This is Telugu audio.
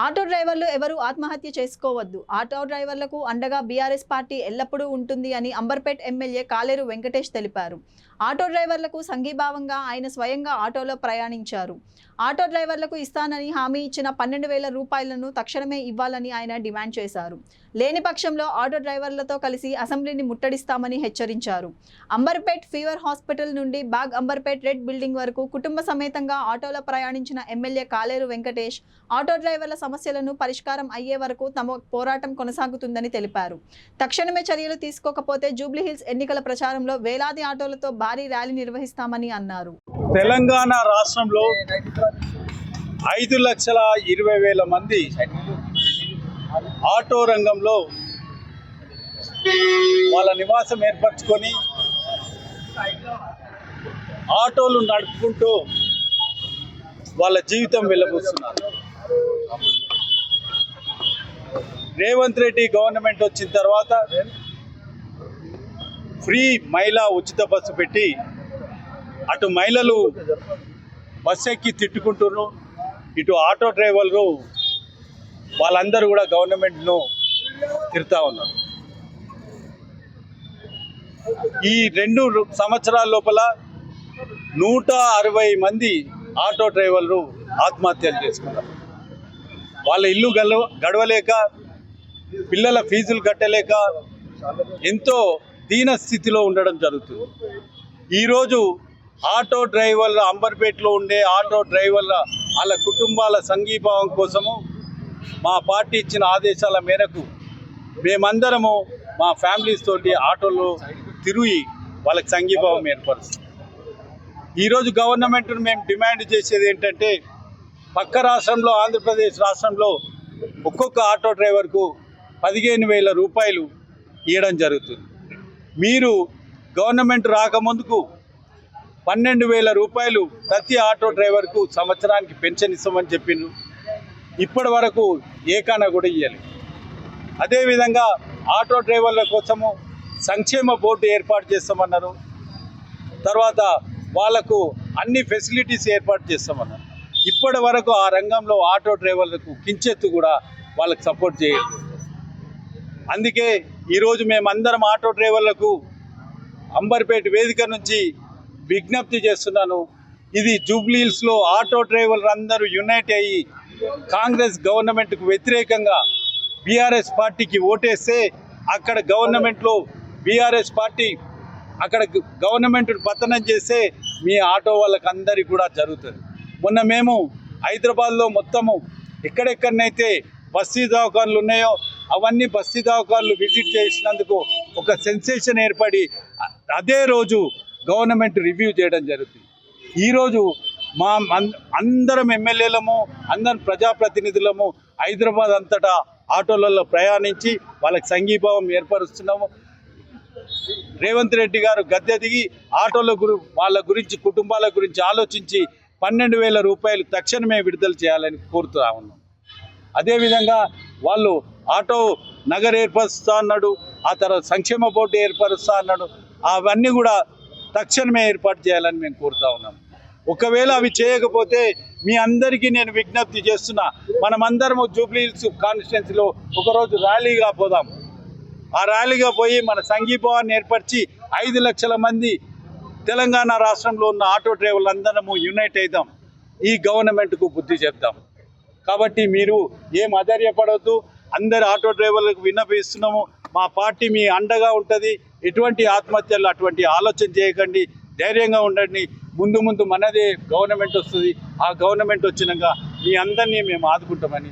ఆటో డ్రైవర్లు ఎవరు ఆత్మహత్య చేసుకోవద్దు. ఆటో డ్రైవర్లకు అండగా బీఆర్ఎస్ పార్టీ ఎల్లప్పుడూ ఉంటుంది అని అంబర్పేట్ ఎమ్మెల్యే కాలేరు వెంకటేష్ తెలిపారు. ఆటో డ్రైవర్లకు సంఘీభావంగా ఆయన స్వయంగా ఆటోలో ప్రయాణించారు. ఆటో డ్రైవర్లకు ఇస్తానని హామీ ఇచ్చిన 12,000 రూపాయలను తక్షణమే ఇవ్వాలని ఆయన డిమాండ్ చేశారు. లేని పక్షంలో ఆటో డ్రైవర్లతో కలిసి అసెంబ్లీని ముట్టడిస్తామని హెచ్చరించారు. అంబర్పేట్ ఫీవర్ హాస్పిటల్ నుండి బాగ్ అంబర్పేట్ రెడ్ బిల్డింగ్ వరకు కుటుంబ సమేతంగా ఆటోలో ప్రయాణించిన ఎమ్మెల్యే కాలేరు వెంకటేష్ ఆటో డ్రైవర్ల సమస్యలను పరిష్కారం అయ్యే వరకు తమ పోరాటం కొనసాగుతుందని తెలిపారు. తక్షణమే చర్యలు తీసుకోకపోతే జూబ్లీహిల్స్ ఎన్నికల ప్రచారంలో వేలాది ఆటోలతో భారీ ర్యాలీ నిర్వహిస్తామని అన్నారు. తెలంగాణ రాష్ట్రంలో 5,20,000 మంది ఆటో రంగంలో వాళ్ళ నివాసం ఏర్పరచుకొని ఆటోలు నడుపుకుంటూ వాళ్ళ జీవితం వెళ్ళబోతున్నారు. రేవంత్ రెడ్డి గవర్నమెంట్ వచ్చిన తర్వాత ఫ్రీ మహిళా ఉచిత బస్సు పెట్టి అటు మహిళలు బస్సు ఎక్కి తిట్టుకుంటున్నారు, ఇటు ఆటో డ్రైవర్లు వాళ్ళందరూ కూడా గవర్నమెంట్ను తిడతా ఉన్నారు. ఈ 2 సంవత్సరాల లోపల 160 మంది ఆటో డ్రైవర్లు ఆత్మహత్యలు చేసుకున్నారు. వాళ్ళ ఇల్లు గడవలేక, పిల్లల ఫీజులు కట్టలేక ఎంతో దీన స్థితిలో ఉండడం జరుగుతుంది. ఈరోజు ఆటో డ్రైవర్ల అంబర్పేటలో ఉండే ఆటో డ్రైవర్ల వాళ్ళ కుటుంబాల సంఘీభావం కోసము మా పార్టీ ఇచ్చిన ఆదేశాల మేరకు మేమందరము మా ఫ్యామిలీస్ తోటి ఆటోలో తిరిగి వాళ్ళకి సంఘీభావం ఏర్పరుస్తాం. ఈరోజు గవర్నమెంట్ను మేము డిమాండ్ చేసేది ఏంటంటే, పక్క రాష్ట్రంలో ఆంధ్రప్రదేశ్ రాష్ట్రంలో ఒక్కొక్క ఆటో డ్రైవర్కు 15,000 రూపాయలు ఇవ్వడం జరుగుతుంది. మీరు గవర్నమెంట్ రాకముందుకు 12,000 రూపాయలు ప్రతి ఆటో డ్రైవర్కు సంవత్సరానికి పెన్షన్ ఇస్తామని చెప్పిండ్రు. ఇప్పటి వరకు ఏకానా కూడా ఇవ్వాలి. అదేవిధంగా ఆటో డ్రైవర్ల కోసము సంక్షేమ బోర్డు ఏర్పాటు చేస్తామన్నారు. తర్వాత వాళ్లకు అన్ని ఫెసిలిటీస్ ఏర్పాటు చేస్తామన్నారు. ఇప్పటి వరకు ఆ రంగంలో ఆటో డ్రైవర్లకు కించెత్తు కూడా వాళ్ళకి సపోర్ట్ చేయలేదు. అందుకే ఈరోజు మేమందరం ఆటో డ్రైవర్లకు అంబర్పేట వేదిక నుంచి విజ్ఞప్తి చేస్తున్నాను. ఇది జూబ్లీహిల్స్లో ఆటో డ్రైవర్లు అందరూ యునైట్ అయ్యి కాంగ్రెస్ గవర్నమెంట్కు వ్యతిరేకంగా బీఆర్ఎస్ పార్టీకి ఓటేస్తే అక్కడ గవర్నమెంట్లో బీఆర్ఎస్ పార్టీ అక్కడ గవర్నమెంట్ పతనం చేస్తే మీ ఆటో వాళ్ళకి అందరికీ కూడా జరుగుతుంది. మొన్న మేము హైదరాబాద్లో మొత్తము ఎక్కడెక్కడనైతే బస్తీ దవాఖాన్లు ఉన్నాయో అవన్నీ బస్తీ దవాఖాన్లు విజిట్ చేసినందుకు ఒక సెన్సేషన్ ఏర్పడి అదే రోజు గవర్నమెంట్ రివ్యూ చేయడం జరుగుతుంది. ఈరోజు మా అందరం ఎమ్మెల్యేలము, అందరం ప్రజాప్రతినిధులము హైదరాబాద్ అంతటా ఆటోలలో ప్రయాణించి వాళ్ళకి సంఘీభావం ఏర్పరుస్తున్నాము. రేవంత్ రెడ్డి గారు గద్దె దిగి ఆటోల వాళ్ళ గురించి, కుటుంబాల గురించి ఆలోచించి 12,000 రూపాయలు తక్షణమే విడుదల చేయాలని కోరుతా ఉన్నాం. అదేవిధంగా వాళ్ళు ఆటో నగర్ ఏర్పరుస్తా అన్నాడు, ఆ తర్వాత సంక్షేమ బోర్డు ఏర్పరుస్తా అన్నాడు. అవన్నీ కూడా తక్షణమే ఏర్పాటు చేయాలని మేము కోరుతా ఉన్నాం. ఒకవేళ అవి చేయకపోతే మీ అందరికీ నేను విజ్ఞప్తి చేస్తున్నా, మనమందరము జూబ్లీహిల్స్ కాన్స్టిట్యున్సీలో ఒకరోజు ర్యాలీగా పోదాం. ఆ ర్యాలీగా పోయి మన సంఘీభావాన్ని ఏర్పరిచి 5 లక్షల మంది తెలంగాణ రాష్ట్రంలో ఉన్న ఆటో డ్రైవర్లు అందరము యునైట్ అవుదాం, ఈ గవర్నమెంట్కు బుద్ధి చెప్తాం. కాబట్టి మీరు ఏం అధైర్యపడవద్దు. అందరు ఆటో డ్రైవర్లకు విన్నపిస్తున్నాము, మా పార్టీ మీ అండగా ఉంటుంది. ఎటువంటి ఆత్మహత్యలు అటువంటి ఆలోచన చేయకండి, ధైర్యంగా ఉండండి. ముందు మనదే గవర్నమెంట్ వస్తుంది. ఆ గవర్నమెంట్ వచ్చినాక మీ అందరినీ మేము ఆదుకుంటామని